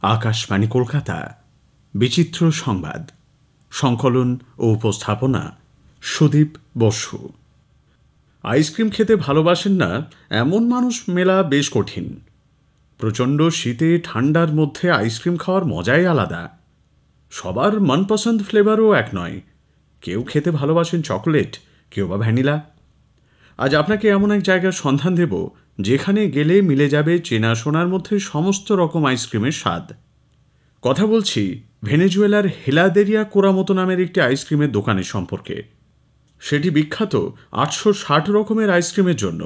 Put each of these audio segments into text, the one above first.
আকাশবাণী কলকাতা বিচিত্র সংবাদ সংকলন ও উপস্থাপনা সুদীপ বসু। আইসক্রিম খেতে ভালোবাসেন না এমন মানুষ মেলা বেশ কঠিন। প্রচণ্ড শীতে ঠান্ডার মধ্যে আইসক্রিম খাওয়ার মজাই আলাদা। সবার মনপসন্দ ফ্লেভারও এক নয়। কেউ খেতে ভালোবাসেন চকোলেট, কেউ বা ভ্যানিলা। আজ আপনাকে এমন এক জায়গার সন্ধান দেব যেখানে গেলে মিলে যাবে চেনাশোনার মধ্যে সমস্ত রকম আইসক্রিমের স্বাদ। কথা বলছি ভেনেজুয়েলার হেলাদেরিয়া কোরামতো নামের একটি আইসক্রিমের দোকানের সম্পর্কে। সেটি বিখ্যাত 860 রকমের আইসক্রিমের জন্য।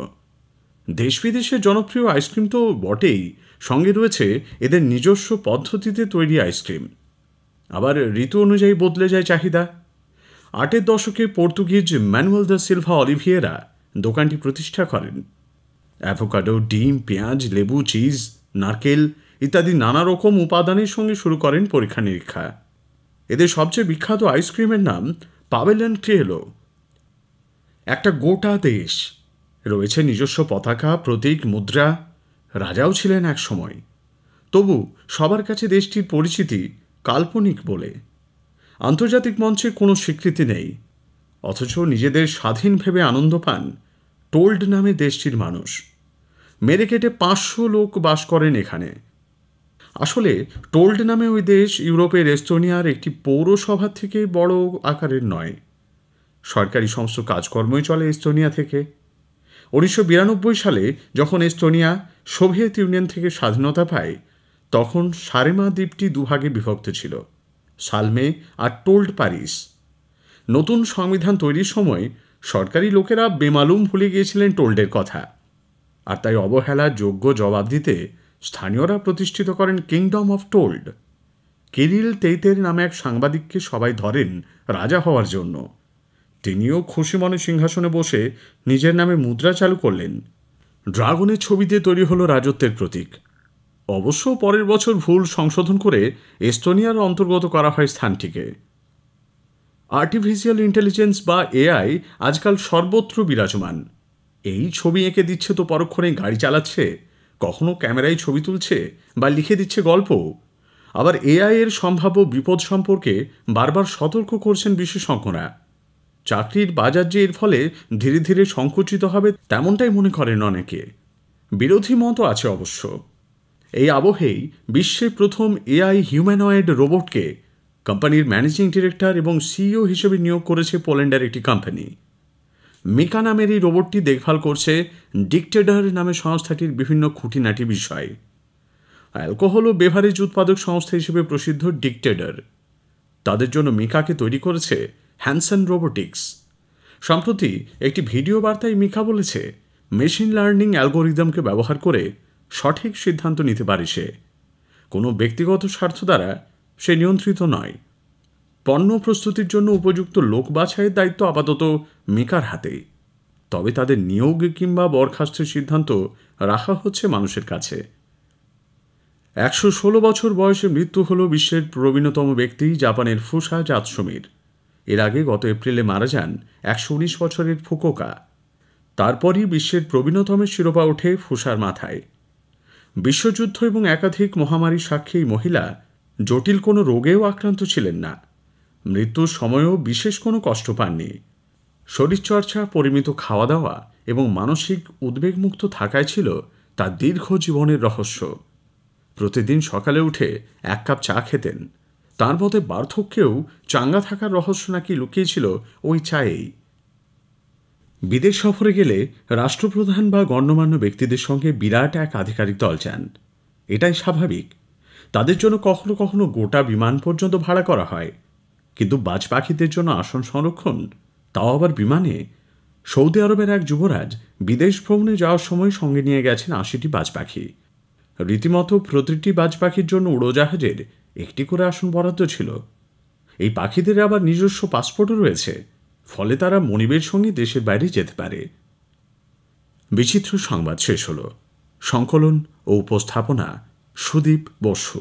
দেশ বিদেশের জনপ্রিয় আইসক্রিম তো বটেই, সঙ্গে রয়েছে এদের নিজস্ব পদ্ধতিতে তৈরি আইসক্রিম। আবার ঋতু অনুযায়ী বদলে যায় চাহিদা। 8-এর দশকে Portuguese Manuel da Silva Olivera দোকানটি প্রতিষ্ঠা করেন। অ্যাভোকাডো, ডিম, পেঁয়াজ, লেবু, চিজ, নারকেল ইত্যাদি নানা রকম উপাদানের সঙ্গে শুরু করেন পরীক্ষা নিরীক্ষা। এদের সবচেয়ে বিখ্যাত আইসক্রিমের নাম পাবেল অ্যান্ড ক্রিয়েলো। একটা গোটা দেশ, রয়েছে নিজস্ব পতাকা, প্রতীক, মুদ্রা। রাজাও ছিলেন এক সময়। তবু সবার কাছে দেশটির পরিচিতি কাল্পনিক বলে। আন্তর্জাতিক মঞ্চে কোনো স্বীকৃতি নেই, অথচ নিজেদের স্বাধীন ভেবে আনন্দ পান টোল্ড নামে দেশটির মানুষ। মেরে কেটে 500 লোক বাস করেন এখানে। আসলে টোল্ড নামে ওই দেশ ইউরোপের এস্তোনিয়ার একটি পৌরসভা থেকে বড় আকারের নয়। সরকারি সমস্ত কাজকর্মই চলে এস্তোনিয়া থেকে। 1992 সালে যখন এস্তোনিয়া সোভিয়েত ইউনিয়ন থেকে স্বাধীনতা পায়, তখন সারেমা দ্বীপটি দুভাগে বিভক্ত ছিল, সালমে আর টোল্ড প্যারিস। নতুন সংবিধান তৈরির সময় সরকারি লোকেরা বেমালুম ভুলে গিয়েছিলেন টোল্ডের কথা, আর তাই অবহেলার যোগ্য জবাব দিতে স্থানীয়রা প্রতিষ্ঠিত করেন কিংডম অফ টোল্ড। কিরিল তেইতের নামে এক সাংবাদিককে সবাই ধরেন রাজা হওয়ার জন্য। তিনিও খুশি মনে সিংহাসনে বসে নিজের নামে মুদ্রা চালু করলেন। ড্রাগনের ছবিতে তৈরি হলো রাজত্বের প্রতীক। অবশ্য পরের বছর ভুল সংশোধন করে এস্তোনিয়ার অন্তর্গত করা হয় স্থানটিকে। আর্টিফিশিয়াল ইন্টেলিজেন্স বা এআই আজকাল সর্বত্র বিরাজমান। এই ছবি এঁকে দিচ্ছে তো পরক্ষণেই গাড়ি চালাচ্ছে, কখনো ক্যামেরায় ছবি তুলছে বা লিখে দিচ্ছে গল্প। আবার এআই এর সম্ভাব্য বিপদ সম্পর্কে বারবার সতর্ক করছেন বিশেষজ্ঞরা। চাকরির বাজার যে এর ফলে ধীরে ধীরে সংকুচিত হবে তেমনটাই মনে করেন অনেকে। বিরোধী মতও আছে অবশ্য। এই আবহেই বিশ্বের প্রথম এআই হিউম্যানয়েড রোবটকে কোম্পানির ম্যানেজিং ডিরেক্টর এবং সিইও হিসেবে নিয়োগ করেছে পোল্যান্ডের একটি কোম্পানি। মিকা নামের এই রোবটটি দেখভাল করছে ডিকটেডার নামে সংস্থাটির বিভিন্ন খুঁটিনাটি বিষয়। অ্যালকোহল ও বেভারেজ উৎপাদক সংস্থা হিসেবে প্রসিদ্ধ ডিকটেডার, তাদের জন্য মিকাকে তৈরি করেছে হ্যানসন রোবোটিক্স। সম্প্রতি একটি ভিডিও বার্তায় মিকা বলেছে, মেশিন লার্নিং অ্যালগোরিদমকে ব্যবহার করে সঠিক সিদ্ধান্ত নিতে পারে সে। কোনো ব্যক্তিগত স্বার্থ দ্বারা সে নিয়ন্ত্রিত নয়। পণ্য প্রস্তুতির জন্য উপযুক্ত লোক বাছাইয়ের দায়িত্ব আপাতত মিকার হাতে। তবে তাদের নিয়োগ কিংবা বরখাস্তের সিদ্ধান্ত রাখা হচ্ছে মানুষের কাছে। 116 বছর বয়সে মৃত্যু হল বিশ্বের প্রবীণতম ব্যক্তি জাপানের ফুসা জাতসুমির। এর আগে গত এপ্রিলে মারা যান 119 বছরের ফুকুওকা। তারপরই বিশ্বের প্রবীণতমের শিরোপা ওঠে ফুসার মাথায়। বিশ্বযুদ্ধ এবং একাধিক মহামারীর সাক্ষী এই মহিলা জটিল কোনো রোগেও আক্রান্ত ছিলেন না। মৃত্যুর সময়ও বিশেষ কোনো কষ্ট পাননি। শরীরচর্চা, পরিমিত খাওয়া দাওয়া এবং মানসিক উদ্বেগমুক্ত থাকায় ছিল তার দীর্ঘ জীবনের রহস্য। প্রতিদিন সকালে উঠে 1 কাপ চা খেতেন। তার মতে বার্ধক্যেও চাঙ্গা থাকার রহস্য নাকি লুকিয়েছিল ওই চায়েই। বিদেশ সফরে গেলে রাষ্ট্রপ্রধান বা গণ্যমান্য ব্যক্তিদের সঙ্গে বিরাট এক আধিকারিক দল যান। এটাই স্বাভাবিক। তাদের জন্য কখনো কখনো গোটা বিমান পর্যন্ত ভাড়া করা হয়। কিন্তু বাজ পাখিদের জন্য আসন সংরক্ষণ, তাও আবার বিমানে। সৌদি আরবের এক যুবরাজ বিদেশ ভ্রমণে যাওয়ার সময় সঙ্গে নিয়ে গেছেন 80টি বাজ পাখি। রীতিমতো প্রতিটি বাজ পাখির জন্য উড়োজাহাজের একটি করে আসন বরাদ্দ ছিল। এই পাখিদের আবার নিজস্ব পাসপোর্টও রয়েছে, ফলে তারা মনিবের সঙ্গে দেশের বাইরে যেতে পারে। বিচিত্র সংবাদ শেষ হল। সংকলন ও উপস্থাপনা সুদীপ বসু।